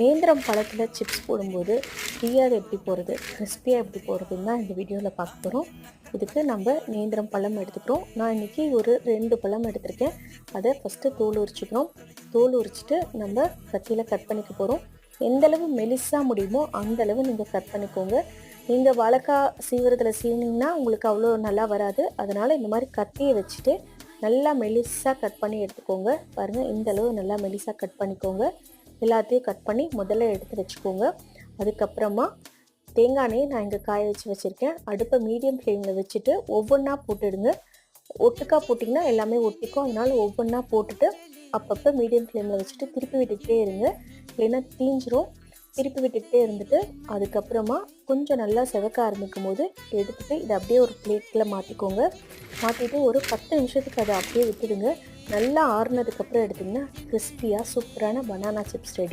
நேந்திரம் பழத்தில் சிப்ஸ் போடும்போது தீயாது எப்படி போகிறது, கிறிஸ்பியாக எப்படி போகிறதுன்னு தான் இந்த வீடியோவில் பார்க்க போகிறோம். இதுக்கு நம்ம நேந்திரம் பழம் எடுத்துக்கிறோம். நான் இன்றைக்கி ஒரு 2 பழம் எடுத்திருக்கேன். அதை ஃபஸ்ட்டு தோல் உரிச்சுக்கிறோம். தோல் உரிச்சிட்டு நம்ம கத்தியில் கட் பண்ணிக்க போகிறோம். எந்தளவு மெலிசாக முடியுமோ அந்தளவு நீங்கள் கட் பண்ணிக்கோங்க. நீங்கள் வாழைக்காய் சீவுறதுல சீவினீங்கன்னா உங்களுக்கு அவ்வளோ நல்லா வராது. அதனால் இந்த மாதிரி கத்தியை வச்சுட்டு நல்லா மெலிசாக கட் பண்ணி எடுத்துக்கோங்க. பாருங்கள், இந்தளவு நல்லா மெலிசாக கட் பண்ணிக்கோங்க. எல்லாத்தையும் கட் பண்ணி முதல்ல எடுத்து வச்சுக்கோங்க. அதுக்கப்புறமா தேங்காய் எண்ணெயை நான் இங்கே காய வச்சுருக்கேன். அடுப்பை மீடியம் ஃப்ளேமில் வச்சுட்டு ஒவ்வொன்றா போட்டுடுங்க. ஒட்டுக்கா போட்டிங்கன்னா எல்லாமே ஒட்டிக்கும். அதனால் ஒவ்வொன்றா போட்டுட்டு அப்பப்போ மீடியம் ஃப்ளேமில் வச்சுட்டு திருப்பி விட்டுக்கிட்டே இருங்க, இல்லைன்னா தீஞ்சிரும். திருப்பி விட்டுக்கிட்டே இருந்துட்டு அதுக்கப்புறமா கொஞ்சம் நல்லா செவக்க ஆரம்பிக்கும் போது எடுத்துகிட்டு இதை அப்படியே ஒரு பிளேட்டில் மாற்றிக்கோங்க. மாற்றிட்டு ஒரு 10 நிமிஷத்துக்கு அதை அப்படியே விட்டுடுங்க. நல்லா ஆறுனதுக்கப்புறம் எடுத்திங்கன்னா கிறிஸ்பியாக சூப்பரான பனானா சிப்ஸ் ரெடி.